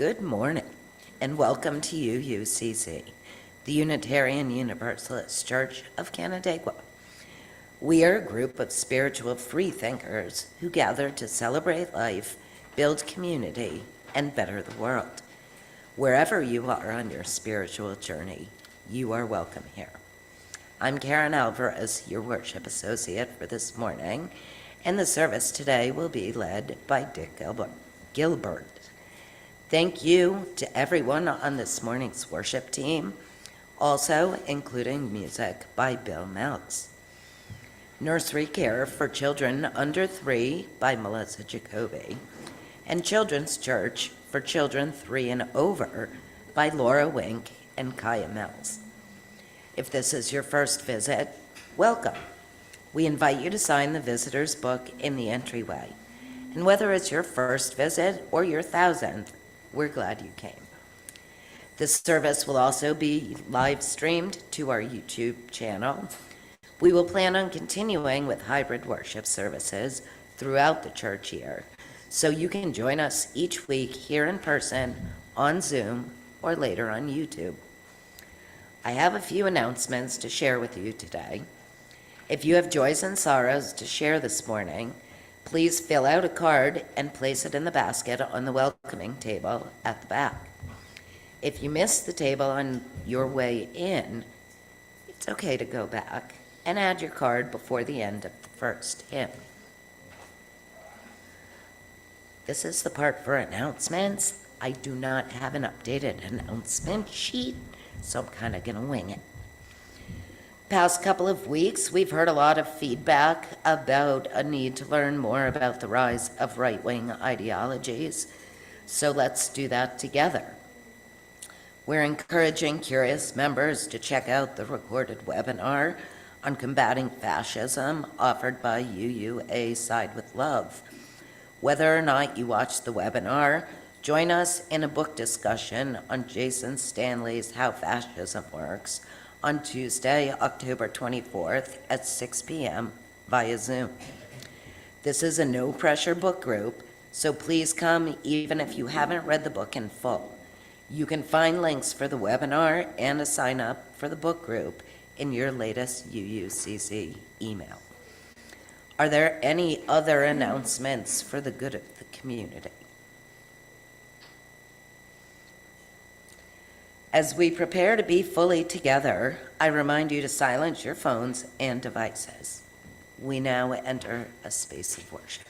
Good morning, and welcome to UUCC, the Unitarian Universalist Church of Canandaigua. We are a group of spiritual freethinkers who gather to celebrate life, build community, and better the world. Wherever you are on your spiritual journey, you are welcome here. I'm Karen Alvarez, your worship associate for this morning, and the service today will be led by Dick Gilbert. Thank you to everyone on this morning's worship team, also including music by Bill Meltz. Nursery Care for Children Under 3 by Melissa Jacoby, and Children's Church for Children 3 and Over by Laura Wink and Kaya Mills. If this is your first visit, welcome. We invite you to sign the visitor's book in the entryway. And whether it's your first visit or your 1,000th, we're glad you came. This service will also be live streamed to our YouTube channel. We will plan on continuing with hybrid worship services throughout the church year, so you can join us each week here in person, on Zoom, or later on YouTube. I have a few announcements to share with you today. If you have joys and sorrows to share this morning, please fill out a card and place it in the basket on the welcoming table at the back. If you missed the table on your way in, it's okay to go back and add your card before the end of the first hymn. This is the part for announcements. I do not have an updated announcement sheet, so I'm kind of going to wing it. Past couple of weeks, we've heard a lot of feedback about a need to learn more about the rise of right-wing ideologies, so let's do that together. We're encouraging curious members to check out the recorded webinar on combating fascism offered by UUA Side with Love. Whether or not you watch the webinar, join us in a book discussion on Jason Stanley's How Fascism Works on Tuesday, October 24th at 6 p.m. via Zoom. This is a no-pressure book group, so please come even if you haven't read the book in full. You can find links for the webinar and a sign-up for the book group in your latest UUCC email. Are there any other announcements for the good of the community? As we prepare to be fully together, I remind you to silence your phones and devices. We now enter a space of worship.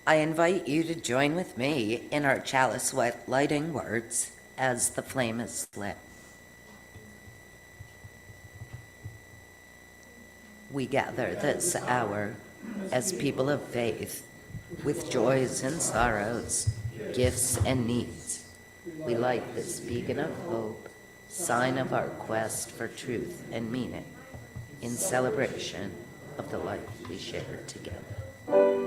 I invite you to join with me in our chalice lighting words as the flame is lit. We gather this hour as people of faith with joys and sorrows, gifts and needs. We light this beacon of hope, sign of our quest for truth and meaning in celebration of the life we share together. Through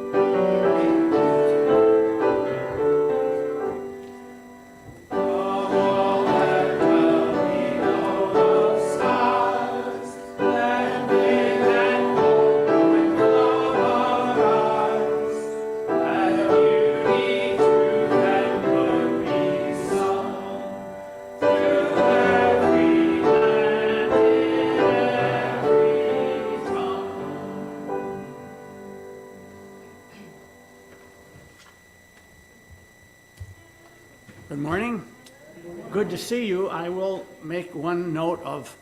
Good morning. Good to see you. I will make one note of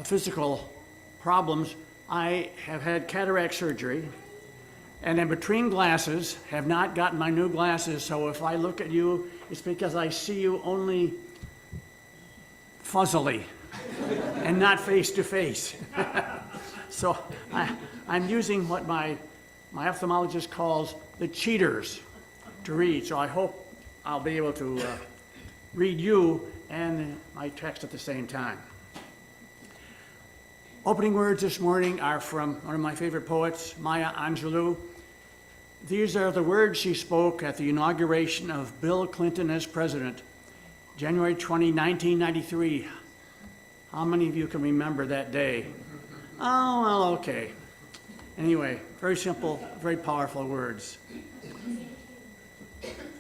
physical problems. I have had cataract surgery, and in between glasses, have not gotten my new glasses, so if I look at you, it's because I see you only fuzzily and not face to face. So I'm using what my ophthalmologist calls the cheaters to read, so I hope I'll be able to read you and my text at the same time. Opening words this morning are from one of my favorite poets, Maya Angelou. These are the words she spoke at the inauguration of Bill Clinton as president, January 20, 1993. How many of you can remember that day? Oh, well, okay. Anyway, very simple, very powerful words.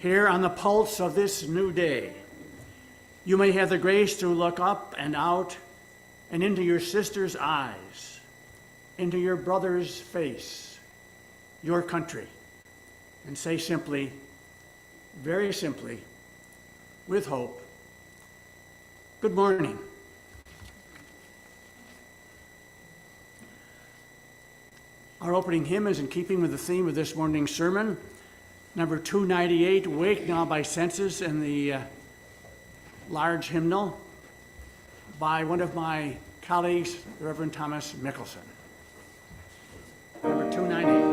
Here on the pulse of this new day, you may have the grace to look up and out and into your sister's eyes, into your brother's face, your country, and say simply, very simply, with hope, good morning. Our opening hymn is in keeping with the theme of this morning's sermon, number 298, Wake Now by Senses, in the large hymnal by one of my colleagues, the Reverend Thomas Mickelson. Number 298.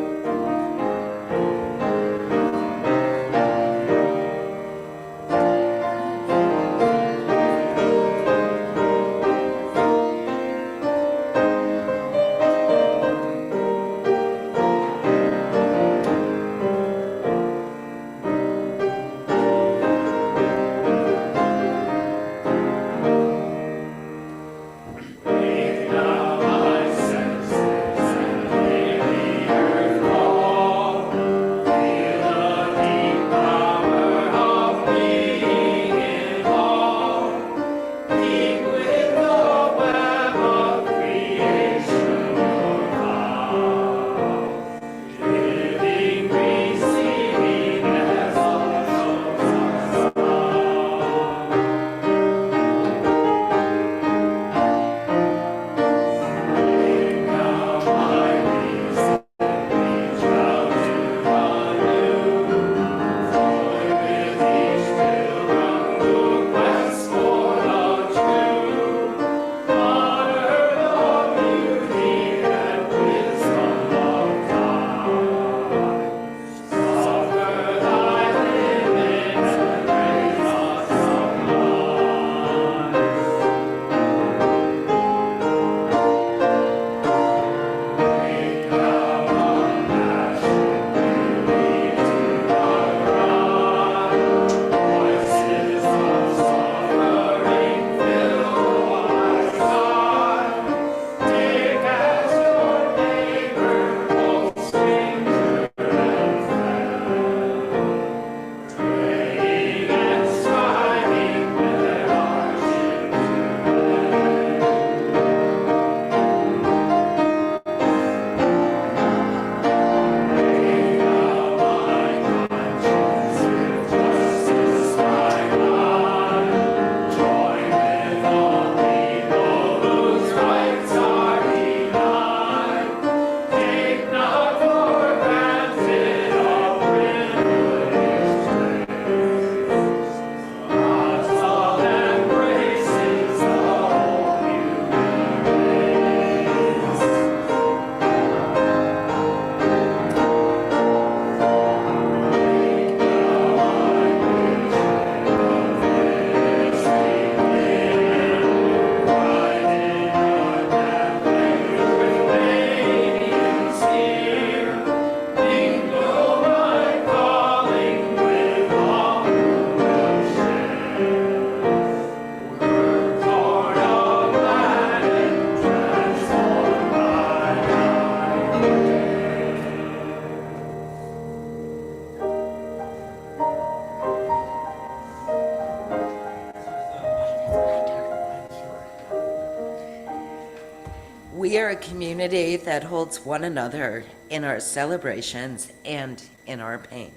We are a community that holds one another in our celebrations and in our pain.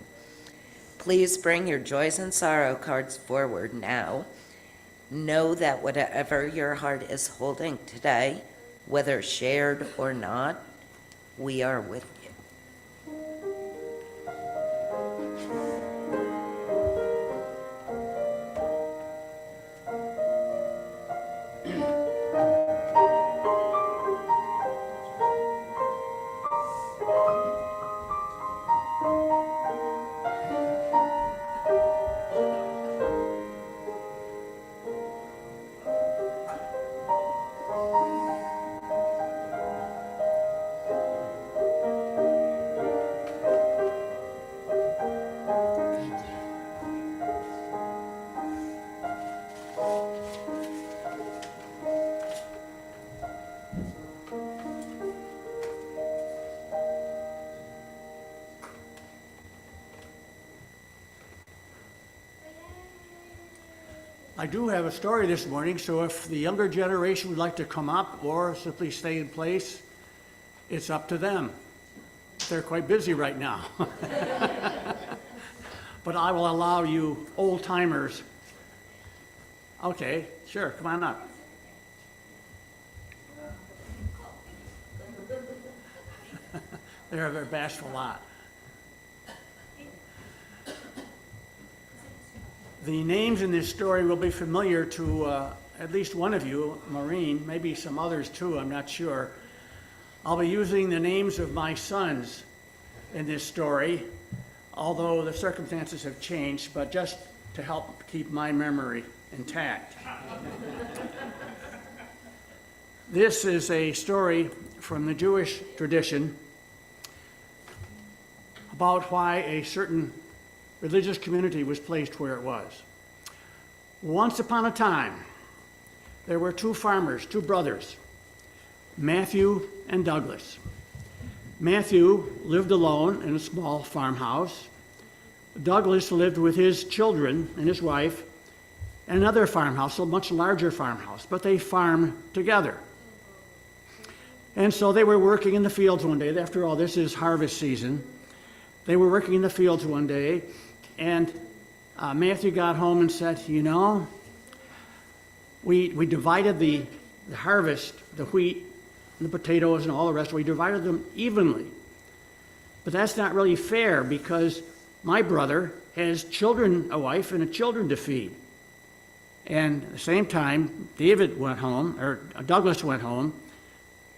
Please bring your joys and sorrow cards forward now. Know that whatever your heart is holding today, whether shared or not, we are with you. I do have a story this morning, so if the younger generation would like to come up or simply stay in place, it's up to them. They're quite busy right now. But I will allow you old timers. Okay, sure, come on up. They're a very bashful lot. The names in this story will be familiar to at least one of you, Maureen, maybe some others too, I'm not sure. I'll be using the names of my sons in this story, although the circumstances have changed, but just to help keep my memory intact. This is a story from the Jewish tradition about why a certain religious community was placed where it was. Once upon a time, there were two farmers, two brothers, Matthew and Douglas. Matthew lived alone in a small farmhouse. Douglas lived with his children and his wife in another farmhouse, a much larger farmhouse, but they farmed together. And so they were working in the fields one day. After all, this is harvest season. They were working in the fields one day, and Matthew got home and said, you know, we divided the harvest, the wheat, and the potatoes, and all the rest. We divided them evenly. But that's not really fair because my brother has children, a wife, and children to feed. And at the same time, Douglas went home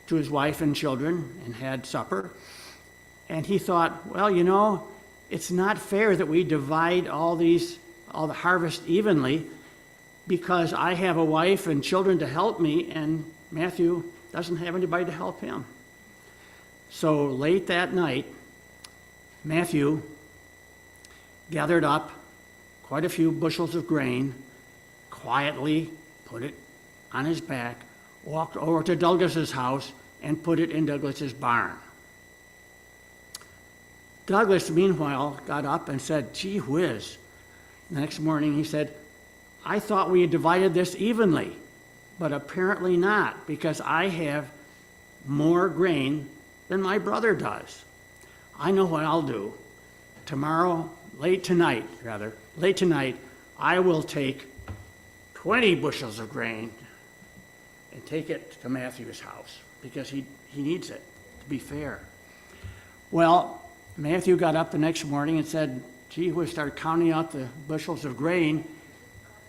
to his wife and children and had supper. And he thought, well, you know, it's not fair that we divide all the harvest evenly because I have a wife and children to help me and Matthew doesn't have anybody to help him. So late that night, Matthew gathered up quite a few bushels of grain, quietly put it on his back, walked over to Douglas's house and put it in Douglas's barn. Douglas, meanwhile, got up and said, gee whiz. The next morning he said, I thought we had divided this evenly, but apparently not, because I have more grain than my brother does. I know what I'll do. Late tonight, I will take 20 bushels of grain and take it to Matthew's house, because he needs it, to be fair. Well, Matthew got up the next morning and said, gee, we started counting out the bushels of grain,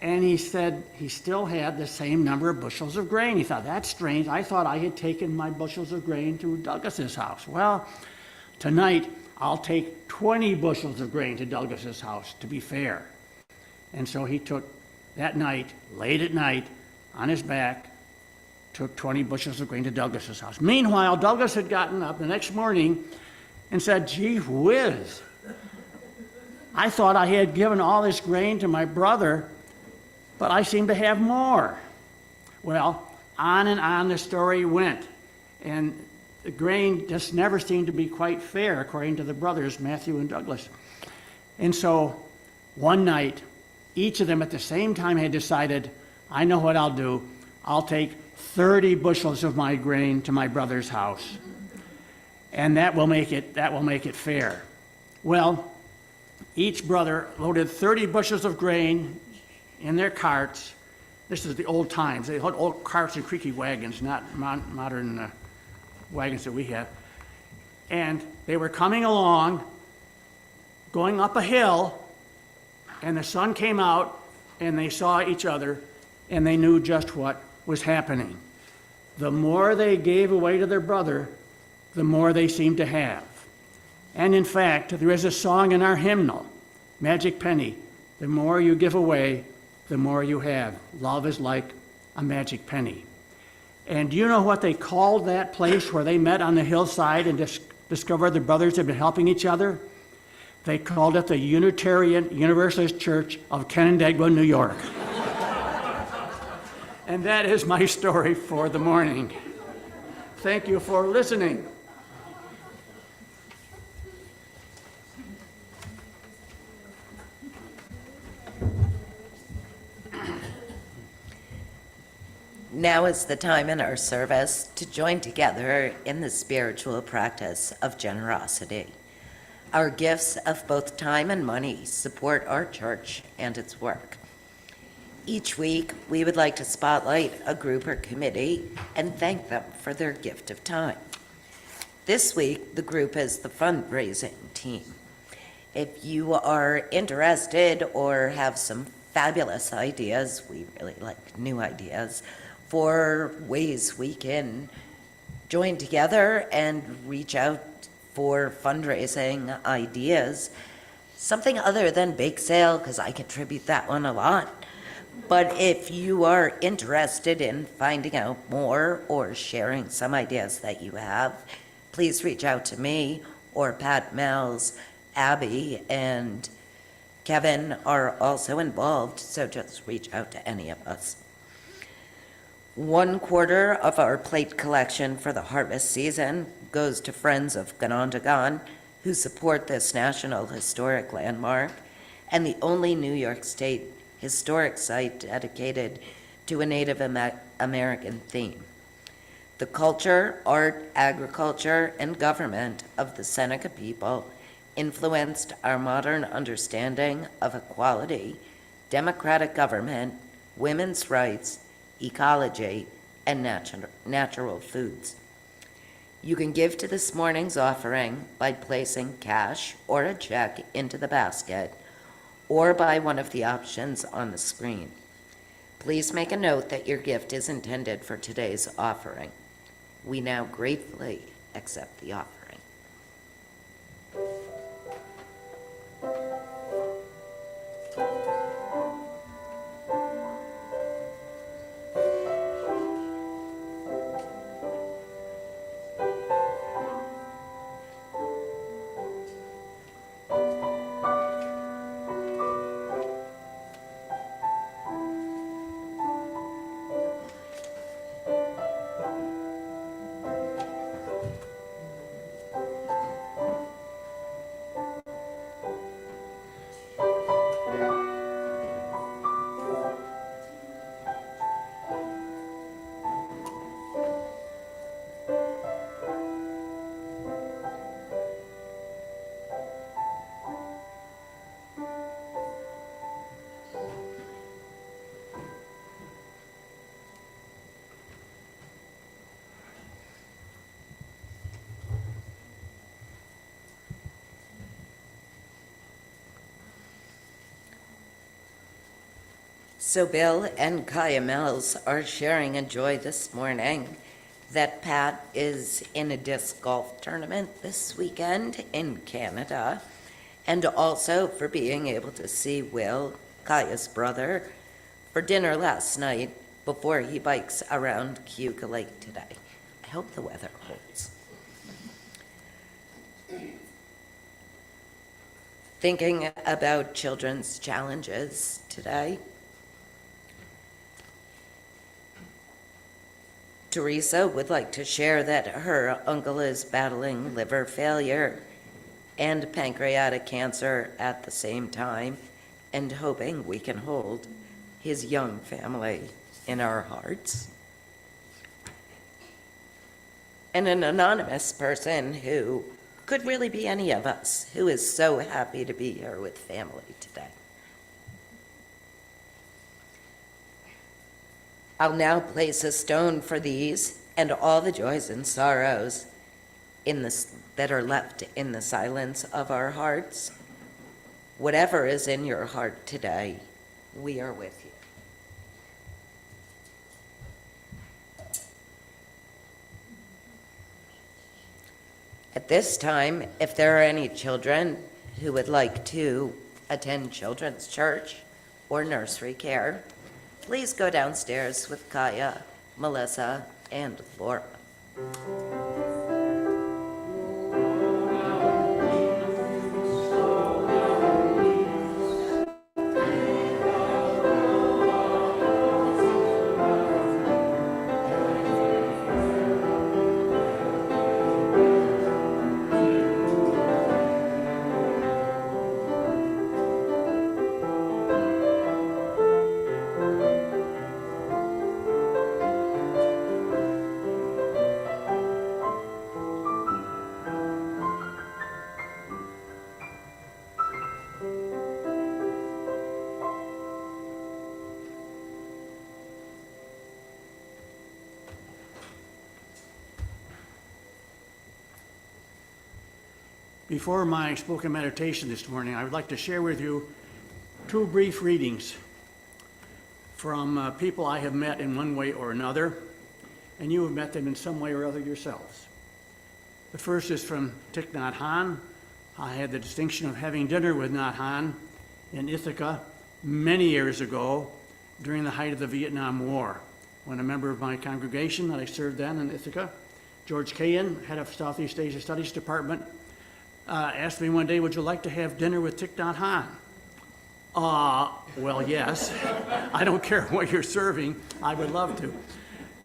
and he said he still had the same number of bushels of grain. He thought, that's strange. I thought I had taken my bushels of grain to Douglas's house. Well, tonight I'll take 20 bushels of grain to Douglas's house, to be fair. And so he took that night, late at night, on his back, took 20 bushels of grain to Douglas's house. Meanwhile, Douglas had gotten up the next morning and said, gee whiz, I thought I had given all this grain to my brother, but I seem to have more. Well, on and on the story went, and the grain just never seemed to be quite fair, according to the brothers, Matthew and Douglas. And so one night, each of them at the same time had decided, I know what I'll do. I'll take 30 bushels of my grain to my brother's house. And that will make it fair. Well, Each brother loaded 30 bushels of grain in their carts. This is the old times. They had old carts and creaky wagons, not modern wagons that we have. And they were coming along, going up a hill, and the sun came out, and they saw each other, and they knew just what was happening. The more they gave away to their brother, the more they seemed to have. And in fact, there is a song in our hymnal, Magic Penny, the more you give away, the more you have. Love is like a magic penny. And do you know what they called that place where they met on the hillside and discovered the brothers had been helping each other? They called it the Unitarian Universalist Church of Canandaigua, New York. And that is my story for the morning. Thank you for listening. Now is the time in our service to join together in the spiritual practice of generosity. Our gifts of both time and money support our church and its work. Each week, we would like to spotlight a group or committee and thank them for their gift of time. This week, the group is the fundraising team. If you are interested or have some fabulous ideas, we really like new ideas, for ways we can join together and reach out for fundraising ideas. Something other than bake sale, because I contribute that one a lot. But if you are interested in finding out more or sharing some ideas that you have, please reach out to me or Pat Mills. Abby and Kevin are also involved, so just reach out to any of us. 1/4 of our plate collection for the harvest season goes to Friends of Ganondagan, who support this National Historic Landmark and the only New York State historic site dedicated to a Native American theme. The culture, art, agriculture, and government of the Seneca people influenced our modern understanding of equality, democratic government, women's rights, ecology, and natural foods. You can give to this morning's offering by placing cash or a check into the basket or by one of the options on the screen. Please make a note that your gift is intended for today's offering. We now gratefully accept the offering. So Bill and Kaya Mills are sharing a joy this morning that Pat is in a disc golf tournament this weekend in Canada, and also for being able to see Will, Kaya's brother, for dinner last night before he bikes around Cayuga Lake today. I hope the weather holds. Thinking about children's challenges today, Teresa would like to share that her uncle is battling liver failure and pancreatic cancer at the same time, and hoping we can hold his young family in our hearts. And an anonymous person who could really be any of us who is so happy to be here with family today. I'll now place a stone for these and all the joys and sorrows that are left in the silence of our hearts. Whatever is in your heart today, we are with you. At this time, if there are any children who would like to attend children's church or nursery care, please go downstairs with Kaya, Melissa, and Laura. Before my spoken meditation this morning, I would like to share with you two brief readings from people I have met in one way or another, and you have met them in some way or other yourselves. The first is from Thich Nhat Hanh. I had the distinction of having dinner with Nhat Hanh in Ithaca many years ago during the height of the Vietnam War, when a member of my congregation that I served then in Ithaca, George Kayan, head of Southeast Asia Studies Department, asked me one day, would you like to have dinner with Thich Nhat Hanh? Well, yes. I don't care what you're serving. I would love to.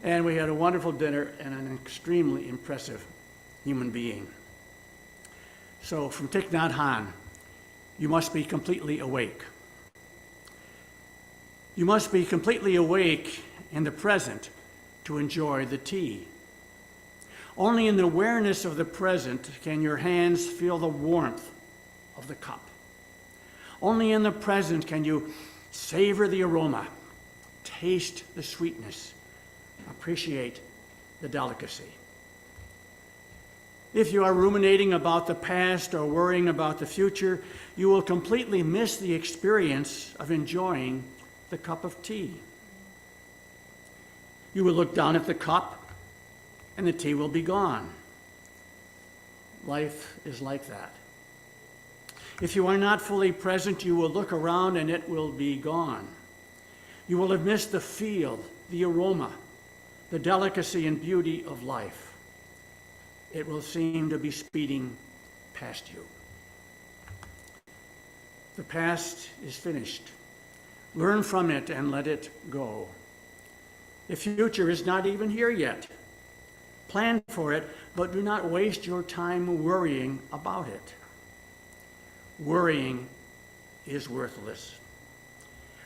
And we had a wonderful dinner and an extremely impressive human being. So from Thich Nhat Hanh, you must be completely awake. You must be completely awake in the present to enjoy the tea. Only in the awareness of the present can your hands feel the warmth of the cup. Only in the present can you savor the aroma, taste the sweetness, appreciate the delicacy. If you are ruminating about the past or worrying about the future, you will completely miss the experience of enjoying the cup of tea. You will look down at the cup and the tea will be gone. Life is like that. If you are not fully present, you will look around and it will be gone. You will have missed the feel, the aroma, the delicacy and beauty of life. It will seem to be speeding past you. The past is finished. Learn from it and let it go. The future is not even here yet. Plan for it, but do not waste your time worrying about it. Worrying is worthless.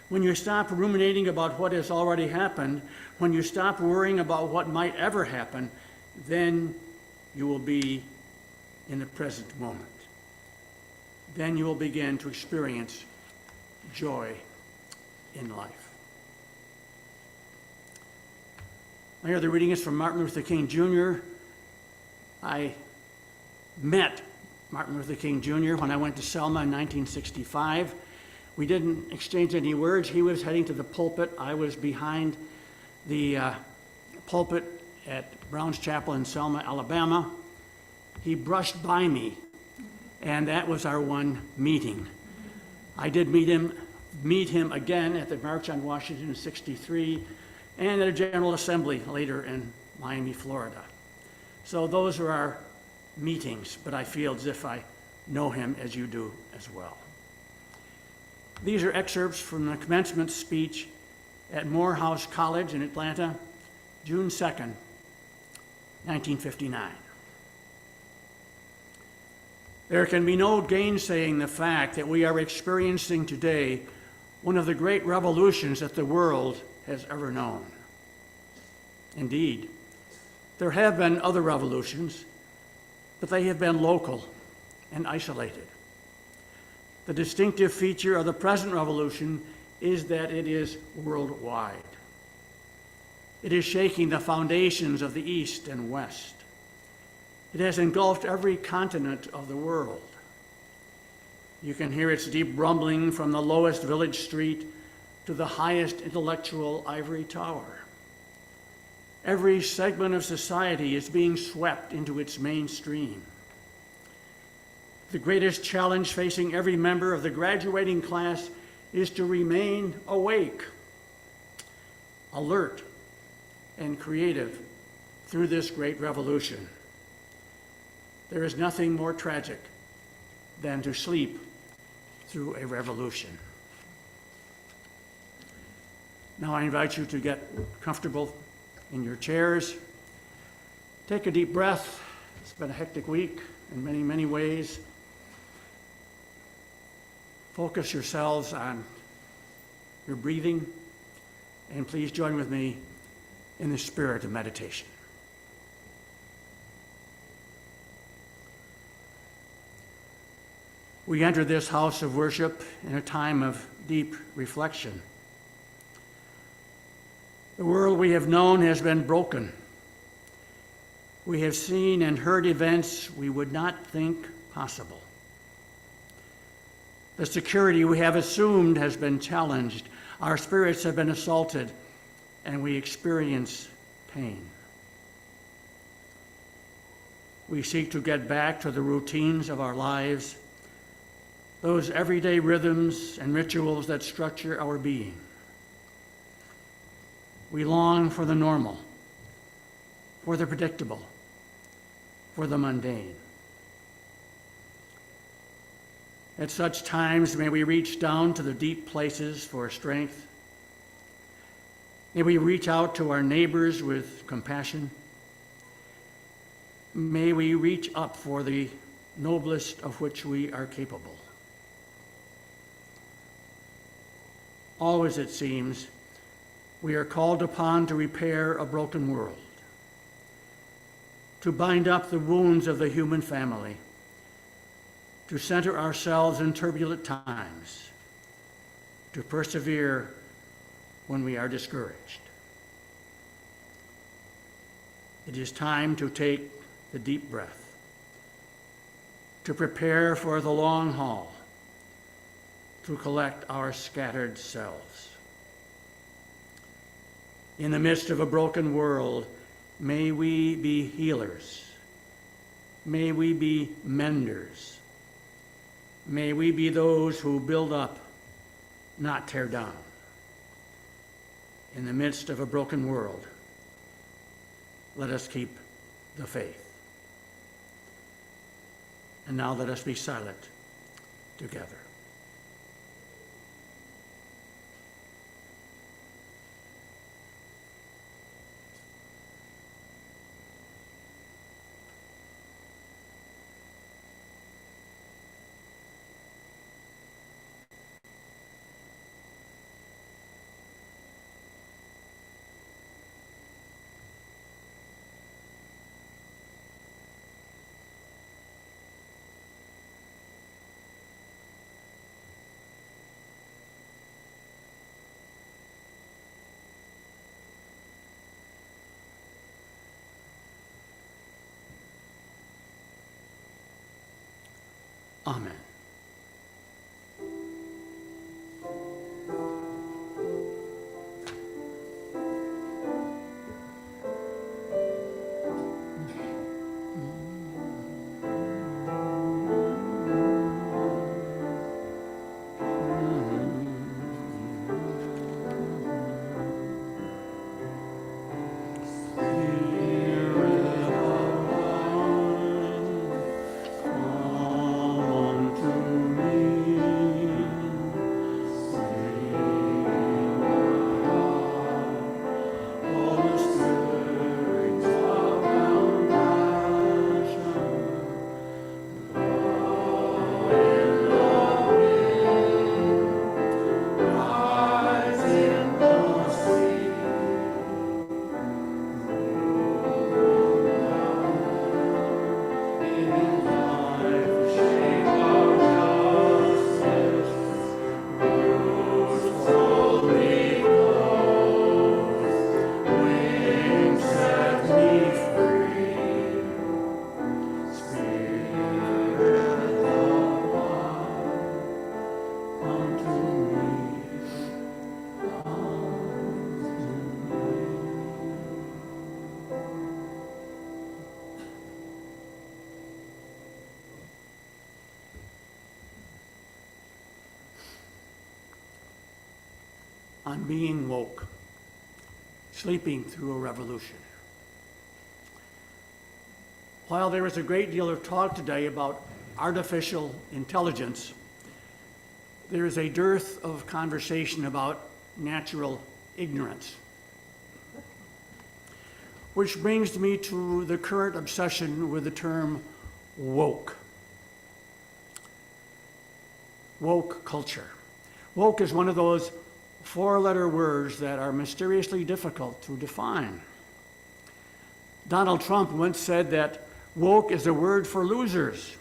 When you stop ruminating about what has already happened, when you stop worrying about what might ever happen, then you will be in the present moment. Then you will begin to experience joy in life. My other reading is from Martin Luther King Jr. I met Martin Luther King Jr. when I went to Selma in 1965. We didn't exchange any words. He was heading to the pulpit. I was behind the pulpit at Brown's Chapel in Selma, Alabama. He brushed by me, and that was our one meeting. I did meet him again at the March on Washington in '63, and at a General Assembly later in Miami, Florida. So those are our meetings, but I feel as if I know him as you do as well. These are excerpts from the commencement speech at Morehouse College in Atlanta, June 2nd, 1959. There can be no gainsaying the fact that we are experiencing today one of the great revolutions that the world has ever known. Indeed, there have been other revolutions, but they have been local and isolated. The distinctive feature of the present revolution is that it is worldwide. It is shaking the foundations of the East and West. It has engulfed every continent of the world. You can hear its deep rumbling from the lowest village street to the highest intellectual ivory tower. Every segment of society is being swept into its mainstream. The greatest challenge facing every member of the graduating class is to remain awake, alert, and creative through this great revolution. There is nothing more tragic than to sleep through a revolution. Now I invite you to get comfortable in your chairs. Take a deep breath. It's been a hectic week in many, many ways. Focus yourselves on your breathing, and please join with me in the spirit of meditation. We enter this house of worship in a time of deep reflection. The world we have known has been broken. We have seen and heard events we would not think possible. The security we have assumed has been challenged. Our spirits have been assaulted, and we experience pain. We seek to get back to the routines of our lives, those everyday rhythms and rituals that structure our being. We long for the normal, for the predictable, for the mundane. At such times, may we reach down to the deep places for strength. May we reach out to our neighbors with compassion. May we reach up for the noblest of which we are capable. Always, it seems, we are called upon to repair a broken world, to bind up the wounds of the human family, to center ourselves in turbulent times, to persevere when we are discouraged. It is time to take the deep breath, to prepare for the long haul, to collect our scattered selves. In the midst of a broken world, may we be healers. May we be menders. May we be those who build up, not tear down. In the midst of a broken world, let us keep the faith. And now let us be silent together. Amen. Come unto on being woke, sleeping through a revolution. While there is a great deal of talk today about artificial intelligence, there is a dearth of conversation about natural ignorance. Which brings me to the current obsession with the term woke. Woke culture. Woke is one of those four-letter words that are mysteriously difficult to define. Donald Trump once said that woke is a word for losers,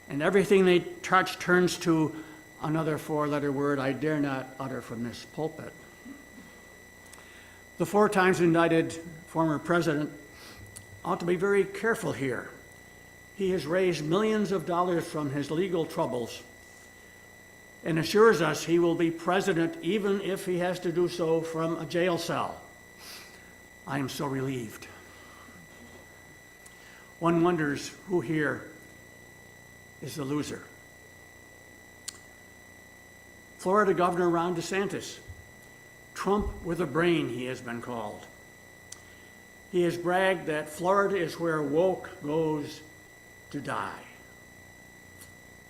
and everything they touch turns to another four-letter word I dare not utter from this pulpit. The 4 times indicted former president ought to be very careful here. He has raised millions of dollars from his legal troubles and assures us he will be president even if he has to do so from a jail cell. I am so relieved. One wonders who here is the loser. Florida Governor Ron DeSantis, Trump with a brain, he has been called. He has bragged that Florida is where woke goes to die.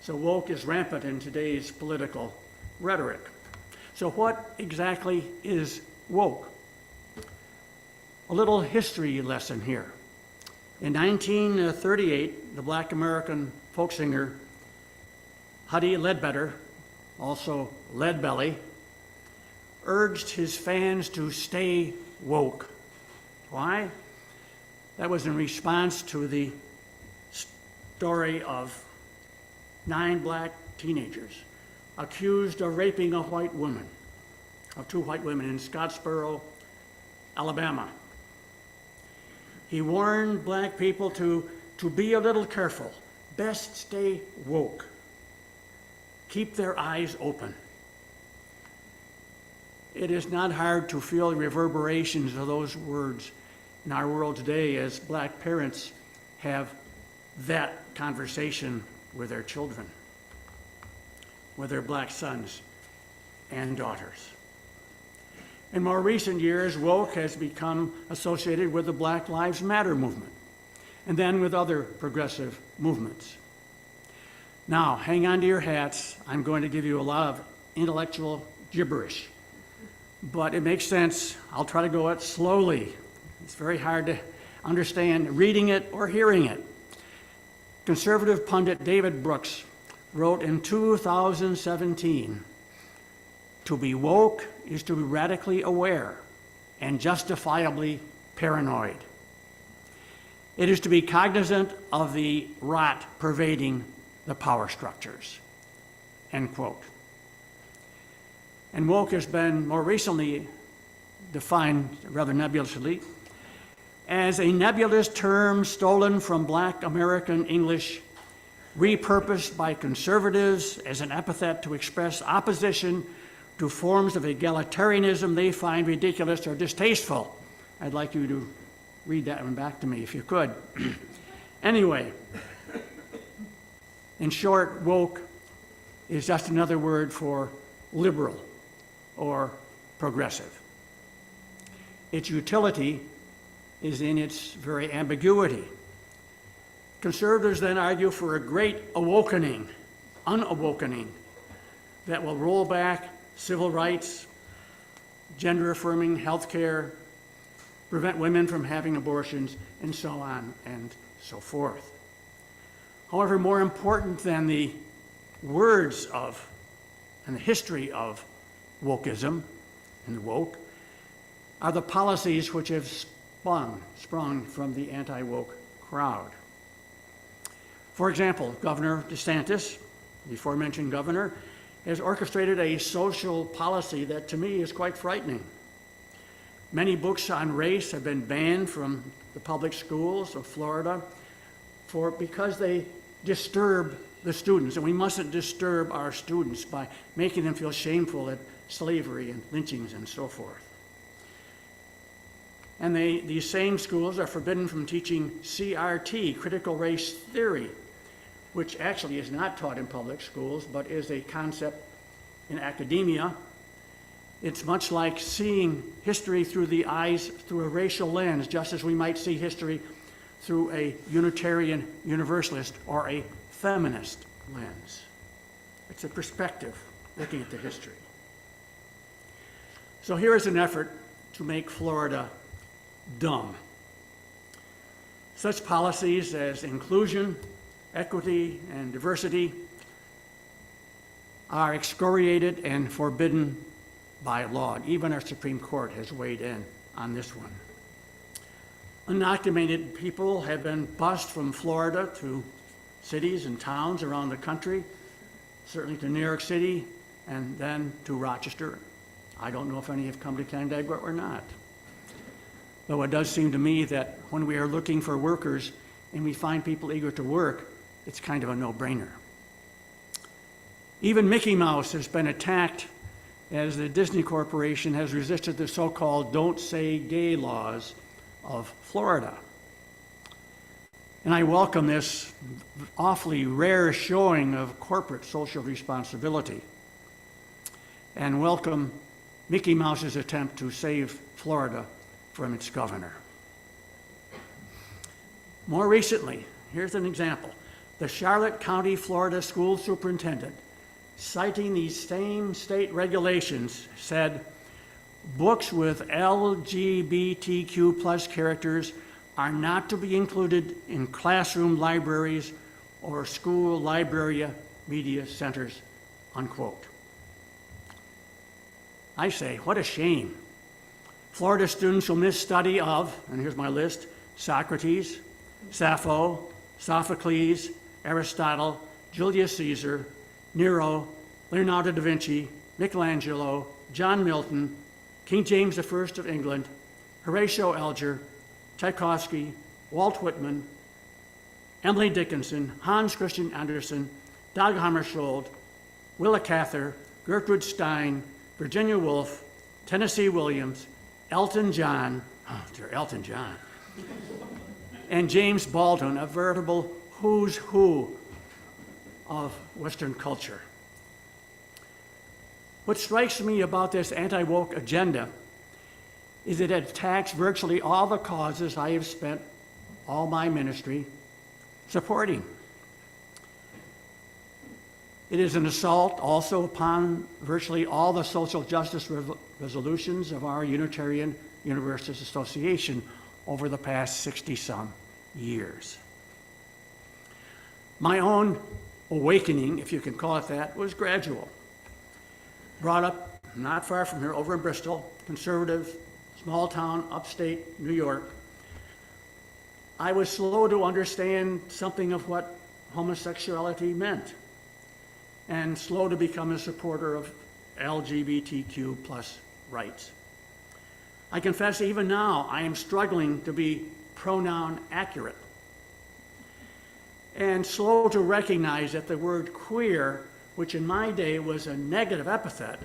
So woke is rampant in today's political rhetoric. So what exactly is woke? A little history lesson here. In 1938, the Black American folk singer Huddie Ledbetter, also Leadbelly, urged his fans to stay woke. Why? That was in response to the story of 9 black teenagers accused of raping a white woman, of 2 white women in Scottsboro, Alabama. He warned black people to be a little careful, best stay woke, keep their eyes open. It is not hard to feel the reverberations of those words in our world today as black parents have that conversation with their children, with their black sons and daughters. In more recent years, woke has become associated with the Black Lives Matter movement, and then with other progressive movements. Now, hang on to your hats. I'm going to give you a lot of intellectual gibberish, but it makes sense. I'll try to go it slowly. It's very hard to understand reading it or hearing it. Conservative pundit David Brooks wrote in 2017, "To be woke is to be radically aware and justifiably paranoid. It is to be cognizant of the rot pervading the power structures." End quote. And woke has been more recently defined rather nebulously as a nebulous term stolen from Black American English, repurposed by conservatives as an epithet to express opposition to forms of egalitarianism they find ridiculous or distasteful. I'd like you to read that one back to me if you could. Anyway, in short, woke is just another word for liberal or progressive. Its utility is in its very ambiguity. Conservatives then argue for a great awakening, unawakening, that will roll back civil rights, gender-affirming health care, prevent women from having abortions, and so on and so forth. However, more important than the words of and the history of wokeism and the woke are the policies which have sprung from the anti-woke crowd. For example, Governor DeSantis, the aforementioned governor, has orchestrated a social policy that to me is quite frightening. Many books on race have been banned from the public schools of Florida because they disturb the students, and we mustn't disturb our students by making them feel shameful at slavery and lynchings and so forth. And these same schools are forbidden from teaching CRT, critical race theory, which actually is not taught in public schools, but is a concept in academia. It's much like seeing history through the eyes, through a racial lens, just as we might see history through a Unitarian Universalist or a feminist lens. It's a perspective looking at the history. So here is an effort to make Florida dumb. Such policies as inclusion, equity, and diversity are excoriated and forbidden by law. Even our Supreme Court has weighed in on this one. Undocumented people have been bused from Florida to cities and towns around the country, certainly to New York City, and then to Rochester. I don't know if any have come to Canandaigua or not. Though it does seem to me that when we are looking for workers and we find people eager to work, it's kind of a no-brainer. Even Mickey Mouse has been attacked as the Disney Corporation has resisted the so-called "Don't Say Gay" laws of Florida. And I welcome this awfully rare showing of corporate social responsibility, and welcome Mickey Mouse's attempt to save Florida from its governor. More recently, here's an example. The Charlotte County, Florida school superintendent, citing these same state regulations, said, "Books with LGBTQ plus characters are not to be included in classroom libraries or school library media centers," unquote. I say, what a shame. Florida students will miss study of, and here's my list, Socrates, Sappho, Sophocles, Aristotle, Julius Caesar, Nero, Leonardo da Vinci, Michelangelo, John Milton, King James I of England, Horatio Alger, Tchaikovsky, Walt Whitman, Emily Dickinson, Hans Christian Andersen, Dag Hammarskjöld, Willa Cather, Gertrude Stein, Virginia Woolf, Tennessee Williams, Elton John, and James Baldwin, a veritable who's who of Western culture. What strikes me about this anti-woke agenda is that it attacks virtually all the causes I have spent all my ministry supporting. It is an assault also upon virtually all the social justice resolutions of our Unitarian Universalist Association over the past 60-some years. My own awakening, if you can call it that, was gradual. Brought up not far from here, over in Bristol, conservative, small town, upstate New York. I was slow to understand something of what homosexuality meant, and slow to become a supporter of LGBTQ plus rights. I confess even now I am struggling to be pronoun accurate, and slow to recognize that the word queer, which in my day was a negative epithet,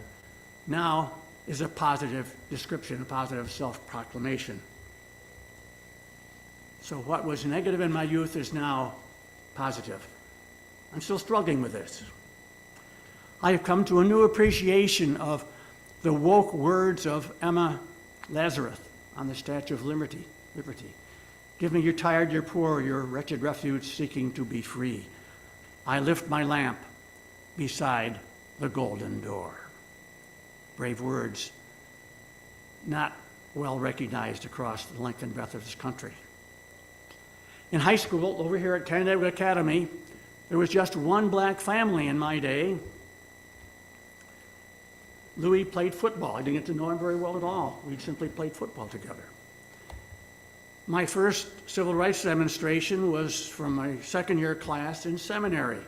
now is a positive description, a positive self-proclamation. So what was negative in my youth is now positive. I'm still struggling with this. I have come to a new appreciation of the woke words of Emma Lazarus on the Statue of Liberty. Give me your tired, your poor, your wretched refuge seeking to be free. I lift my lamp beside the golden door. Brave words, not well recognized across the length and breadth of this country. In high school, over here at Canandaigua Academy, there was just one black family in my day. Louis played football. I didn't get to know him very well at all. We simply played football together. My first civil rights demonstration was from my second-year class in seminary.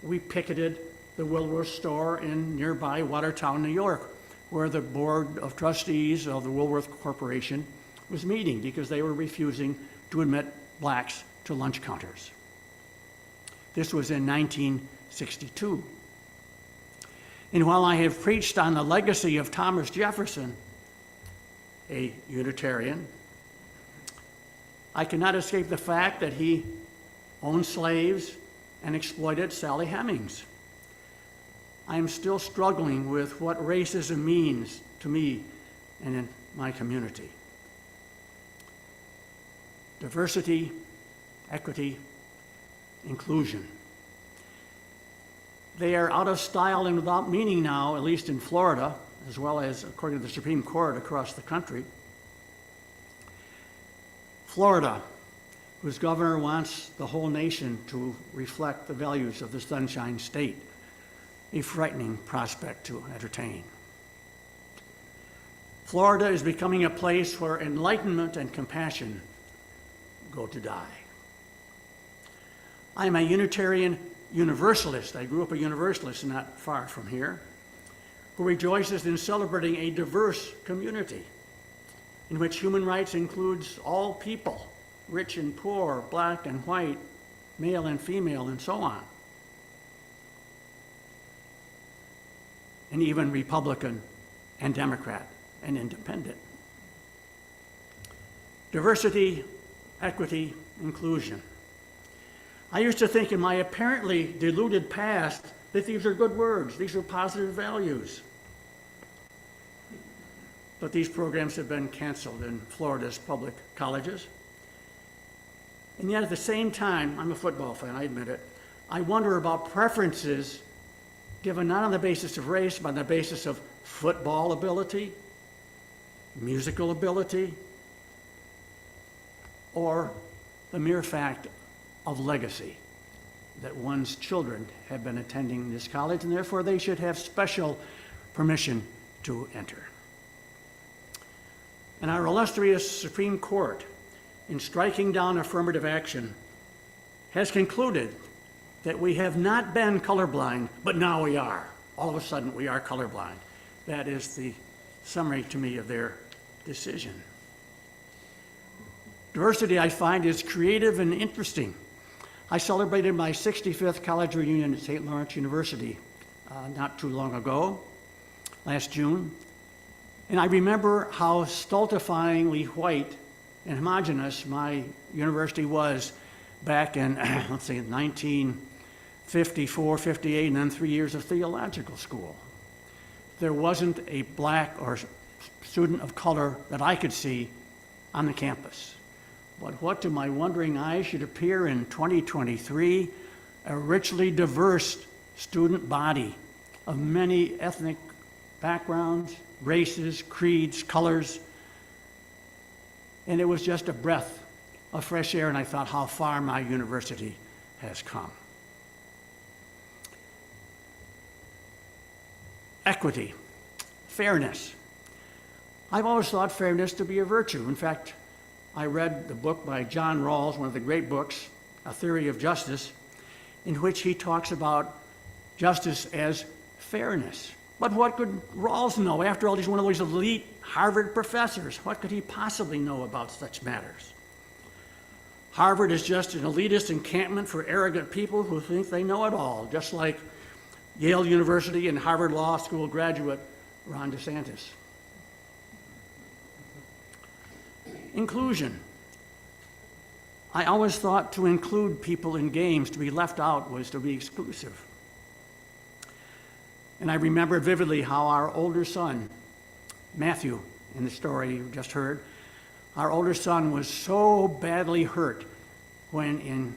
We picketed the Woolworth store in nearby Watertown, New York, where the board of trustees of the Woolworth Corporation was meeting because they were refusing to admit blacks to lunch counters. This was in 1962. And while I have preached on the legacy of Thomas Jefferson, a Unitarian, I cannot escape the fact that he owned slaves and exploited Sally Hemings. I am still struggling with what racism means to me and in my community. Diversity, equity, inclusion. They are out of style and without meaning now, at least in Florida, as well as, according to the Supreme Court, across the country. Florida, whose governor wants the whole nation to reflect the values of the Sunshine State, a frightening prospect to entertain. Florida is becoming a place where enlightenment and compassion go to die. I am a Unitarian Universalist. I grew up a Universalist not far from here, who rejoices in celebrating a diverse community in which human rights includes all people, rich and poor, black and white, male and female, and so on. And even Republican and Democrat and independent. Diversity, equity, inclusion. I used to think in my apparently deluded past that these are good words, these are positive values. But these programs have been canceled in Florida's public colleges. And yet at the same time, I'm a football fan, I admit it, I wonder about preferences given not on the basis of race, but on the basis of football ability, musical ability, or the mere fact of legacy, that one's children have been attending this college and therefore they should have special permission to enter. And our illustrious Supreme Court, in striking down affirmative action, has concluded that we have not been colorblind, but now we are. All of a sudden, we are colorblind. That is the summary to me of their decision. Diversity, I find, is creative and interesting. I celebrated my 65th college reunion at St. Lawrence University not too long ago, last June. And I remember how stultifyingly white and homogeneous my university was back in, let's see, 1954, 58, and then 3 years of theological school. There wasn't a black or student of color that I could see on the campus. But what to my wondering eyes should appear in 2023, a richly diverse student body of many ethnic backgrounds, races, creeds, colors. And it was just a breath of fresh air, and I thought how far my university has come. Equity, fairness. I've always thought fairness to be a virtue. In fact, I read the book by John Rawls, one of the great books, A Theory of Justice, in which he talks about justice as fairness. But what could Rawls know? After all, he's one of those elite Harvard professors. What could he possibly know about such matters? Harvard is just an elitist encampment for arrogant people who think they know it all, just like Yale University and Harvard Law School graduate Ron DeSantis. Inclusion. I always thought to include people in games, to be left out was to be exclusive. And I remember vividly how our older son, Matthew, in the story you just heard, our older son was so badly hurt when in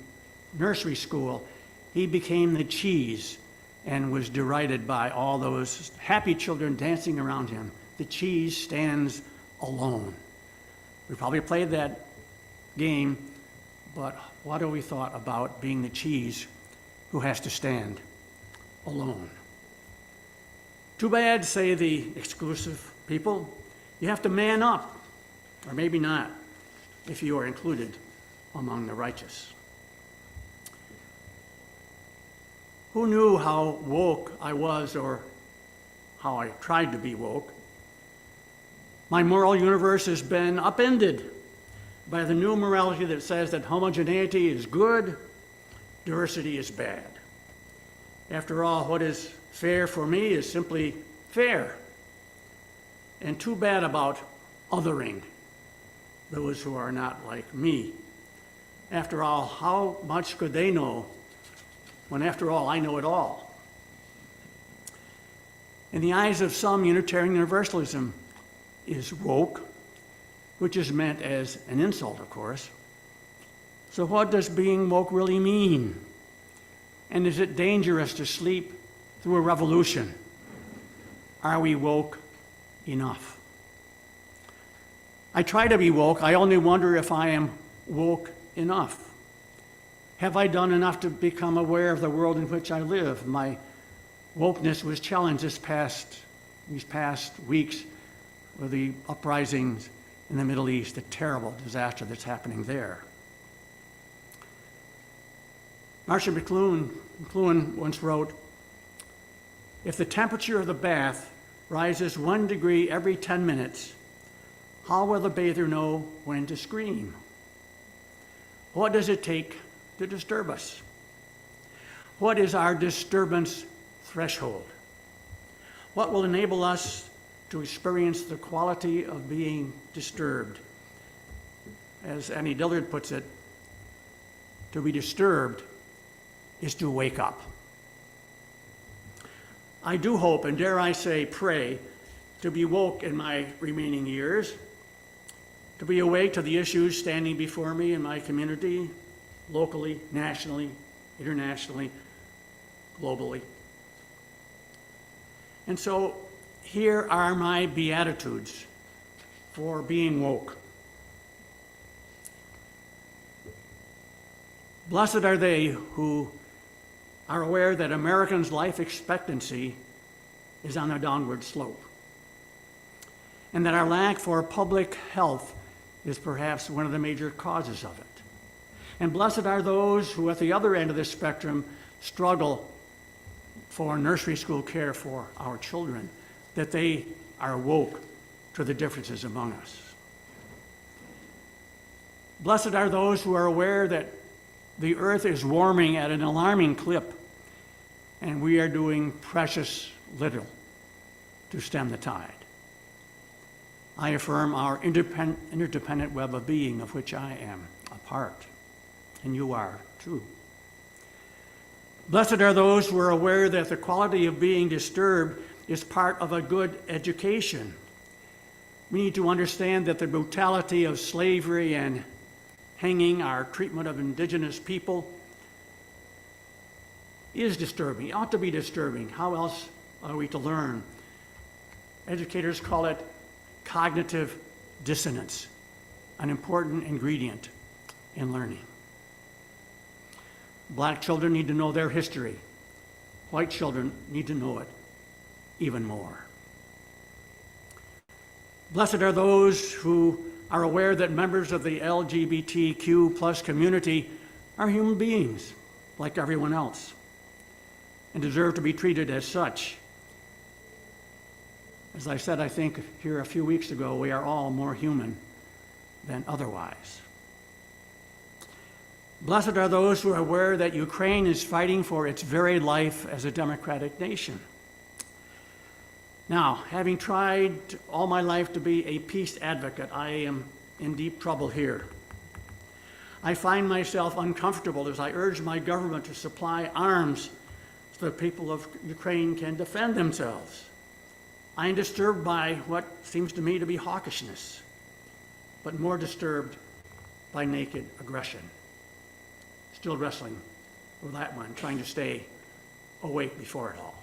nursery school he became the cheese and was derided by all those happy children dancing around him. The cheese stands alone. We probably played that game, but what have we thought about being the cheese who has to stand alone? Too bad, say the exclusive people. You have to man up, or maybe not, if you are included among the righteous. Who knew how woke I was, or how I tried to be woke? My moral universe has been upended by the new morality that says that homogeneity is good, diversity is bad. After all, what is fair for me is simply fair. And too bad about othering those who are not like me. After all, how much could they know when, after all, I know it all? In the eyes of some, Unitarian Universalism is woke, which is meant as an insult, of course. So what does being woke really mean? And is it dangerous to sleep through a revolution? Are we woke enough? I try to be woke. I only wonder if I am woke enough. Have I done enough to become aware of the world in which I live? My wokeness was challenged these past weeks with the uprisings in the Middle East, the terrible disaster that's happening there. Marshall McLuhan once wrote, "If the temperature of the bath rises 1 degree every 10 minutes, how will the bather know when to scream? What does it take to disturb us? What is our disturbance threshold? What will enable us to experience the quality of being disturbed?" As Annie Dillard puts it, to be disturbed is to wake up. I do hope, and dare I say pray, to be woke in my remaining years, to be awake to the issues standing before me in my community, locally, nationally, internationally, globally. And so here are my beatitudes for being woke. Blessed are they who are aware that Americans' life expectancy is on a downward slope, and that our lack for public health is perhaps one of the major causes of it. And blessed are those who, at the other end of the spectrum, struggle for nursery school care for our children, that they are woke to the differences among us. Blessed are those who are aware that the earth is warming at an alarming clip, and we are doing precious little to stem the tide. I affirm our interdependent web of being, of which I am a part, and you are too. Blessed are those who are aware that the quality of being disturbed is part of a good education. We need to understand that the brutality of slavery and hanging, our treatment of indigenous people, is disturbing. It ought to be disturbing. How else are we to learn? Educators call it cognitive dissonance, an important ingredient in learning. Black children need to know their history. White children need to know it even more. Blessed are those who are aware that members of the LGBTQ plus community are human beings like everyone else and deserve to be treated as such. As I said, I think here a few weeks ago, we are all more human than otherwise. Blessed are those who are aware that Ukraine is fighting for its very life as a democratic nation. Now, having tried all my life to be a peace advocate, I am in deep trouble here. I find myself uncomfortable as I urge my government to supply arms so the people of Ukraine can defend themselves. I am disturbed by what seems to me to be hawkishness, but more disturbed by naked aggression. Still wrestling with that one, trying to stay awake before it all.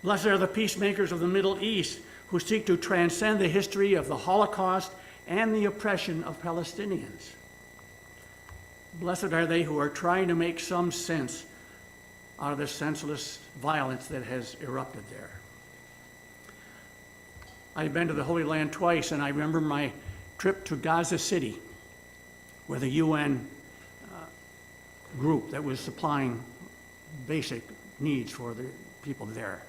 Blessed are the peacemakers of the Middle East who seek to transcend the history of the Holocaust and the oppression of Palestinians. Blessed are they who are trying to make some sense out of the senseless violence that has erupted there. I've been to the Holy Land twice, and I remember my trip to Gaza City with a UN group that was supplying basic needs for the people there.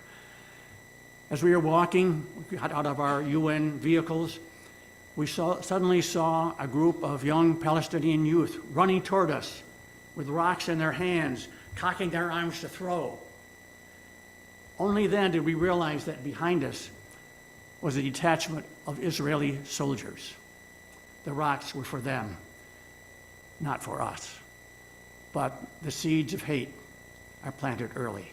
As we were walking, we got out of our UN vehicles, we suddenly saw a group of young Palestinian youth running toward us with rocks in their hands, cocking their arms to throw. Only then did we realize that behind us was a detachment of Israeli soldiers. The rocks were for them, not for us. But the seeds of hate are planted early.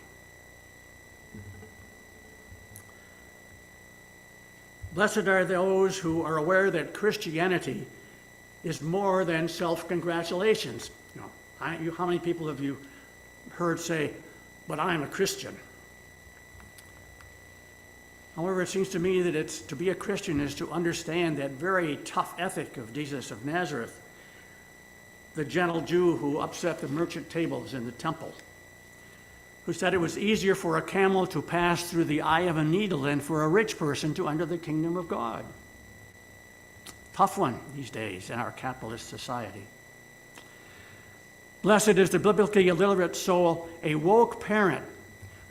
Blessed are those who are aware that Christianity is more than self-congratulations. How many people have you heard say, "But I'm a Christian"? However, it seems to me that to be a Christian is to understand that very tough ethic of Jesus of Nazareth, the gentle Jew who upset the merchant tables in the temple, who said it was easier for a camel to pass through the eye of a needle than for a rich person to enter the kingdom of God. Tough one these days in our capitalist society. Blessed is the biblically illiterate soul, a woke parent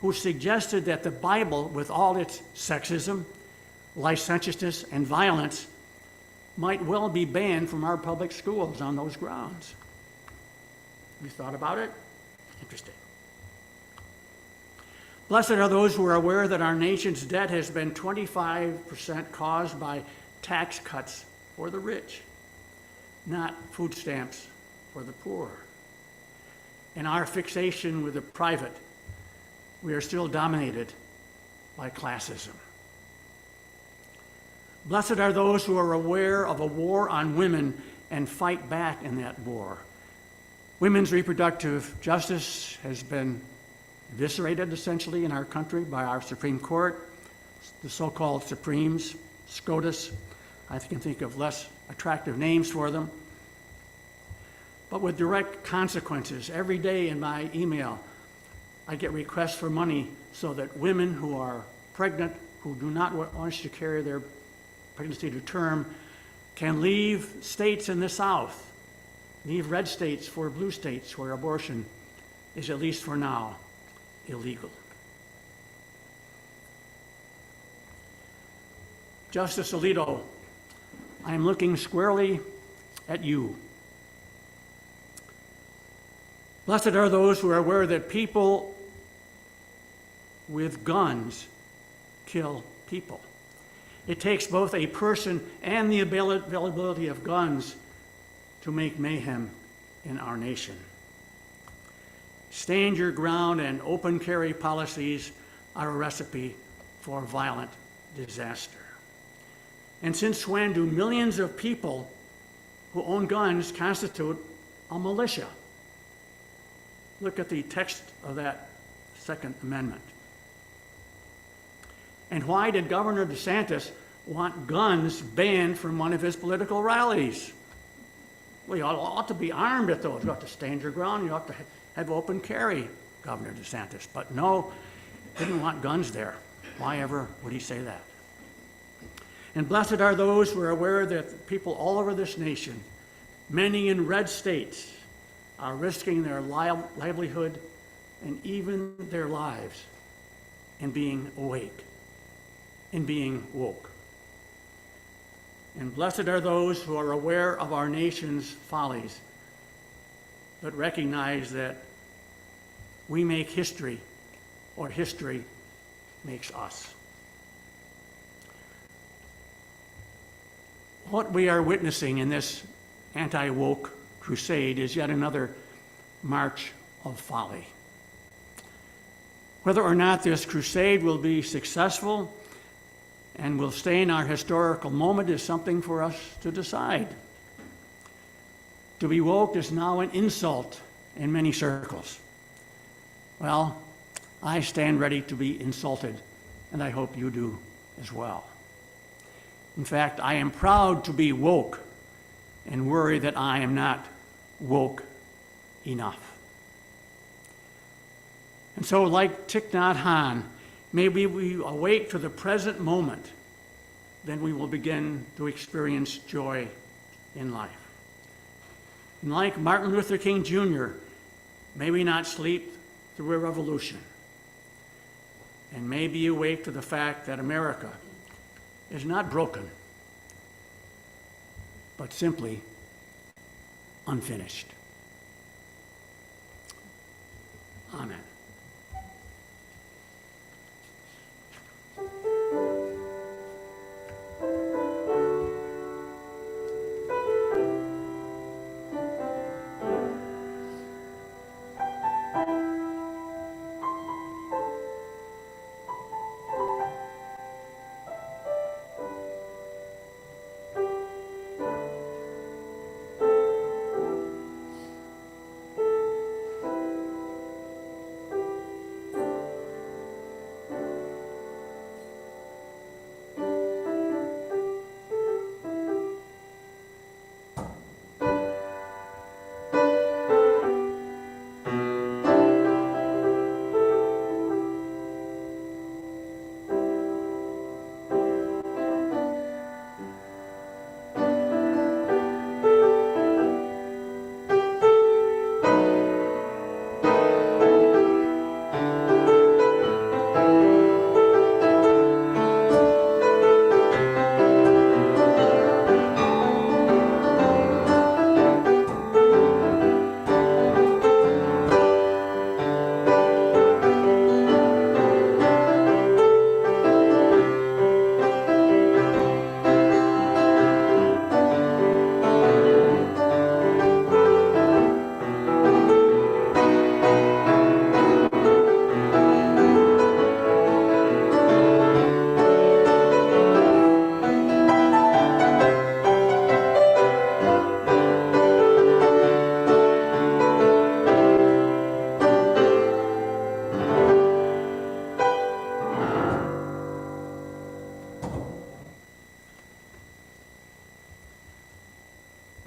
who suggested that the Bible, with all its sexism, licentiousness, and violence, might well be banned from our public schools on those grounds. Have you thought about it? Interesting. Blessed are those who are aware that our nation's debt has been 25% caused by tax cuts for the rich, not food stamps for the poor. In our fixation with the private, we are still dominated by classism. Blessed are those who are aware of a war on women and fight back in that war. Women's reproductive justice has been eviscerated essentially in our country by our Supreme Court, the so-called Supremes, SCOTUS. I can think of less attractive names for them. But with direct consequences. Every day in my email, I get requests for money so that women who are pregnant, who do not wish to carry their pregnancy to term, can leave states in the South, leave red states for blue states where abortion is, at least for now, illegal. Justice Alito, I am looking squarely at you. Blessed are those who are aware that people with guns kill people. It takes both a person and the availability of guns to make mayhem in our nation. Stand your ground and open carry policies are a recipe for violent disaster. And since when do millions of people who own guns constitute a militia? Look at the text of that Second Amendment. And why did Governor DeSantis want guns banned from one of his political rallies? Well, you ought to be armed at those. You ought to stand your ground. You ought to have open carry, Governor DeSantis. But no, he didn't want guns there. Why ever would he say that? And blessed are those who are aware that people all over this nation, many in red states, are risking their livelihood and even their lives in being awake, in being woke. And blessed are those who are aware of our nation's follies, but recognize that we make history, or history makes us. What we are witnessing in this anti-woke crusade is yet another march of folly. Whether or not this crusade will be successful and will stay in our historical moment is something for us to decide. To be woke is now an insult in many circles. Well, I stand ready to be insulted, and I hope you do as well. In fact, I am proud to be woke and worry that I am not woke enough. And so, like Thich Nhat Hanh, may we awake to the present moment, then we will begin to experience joy in life. And like Martin Luther King Jr., may we not sleep through a revolution. And may be awake to the fact that America is not broken, but simply unfinished. Amen.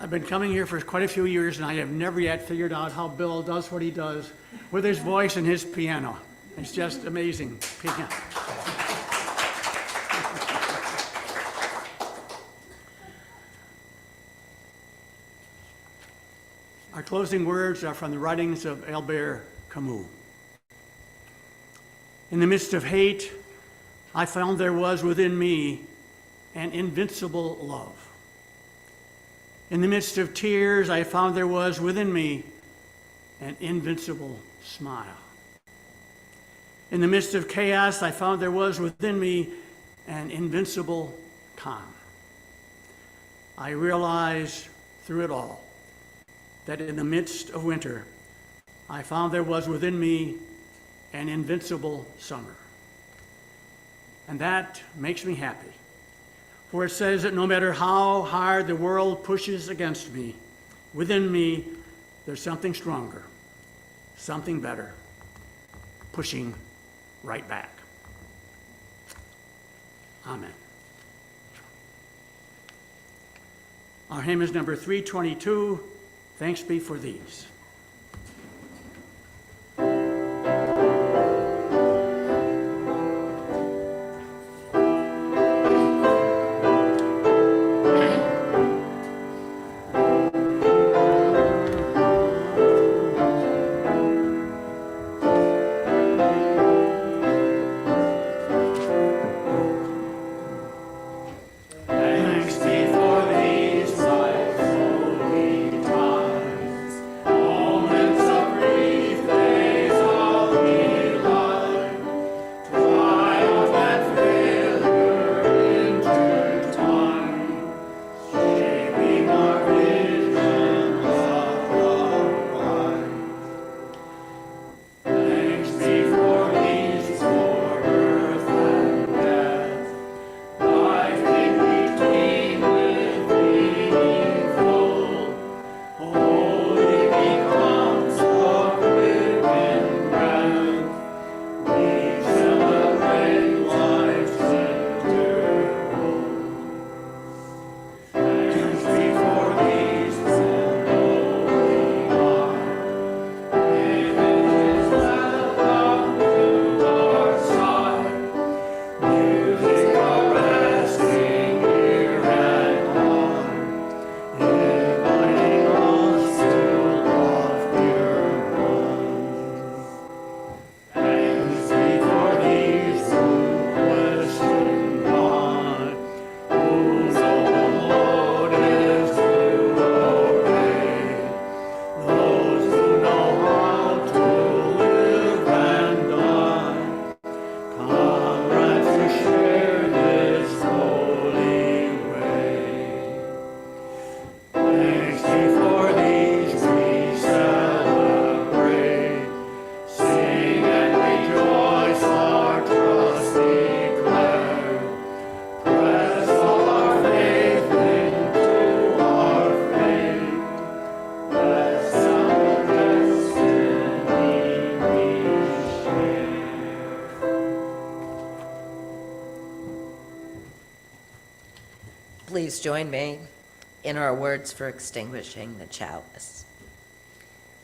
I've been coming here for quite a few years, and I have never yet figured out how Bill does what he does with his voice and his piano. It's just amazing. Piano. Our closing words are from the writings of Albert Camus. In the midst of hate, I found there was within me an invincible love. In the midst of tears, I found there was within me an invincible smile. In the midst of chaos, I found there was within me an invincible calm. I realized through it all that in the midst of winter, I found there was within me an invincible summer. And that makes me happy. For it says that no matter how hard the world pushes against me, within me there's something stronger, something better, pushing right back. Amen. Our hymn is number 322, Thanks Be for These. Please join me in our words for extinguishing the chalice.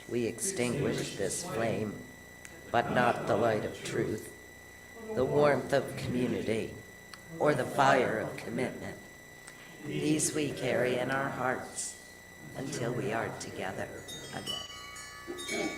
We extinguish this flame, but not the light of truth, the warmth of community, or the fire of commitment. These we carry in our hearts until we are together again.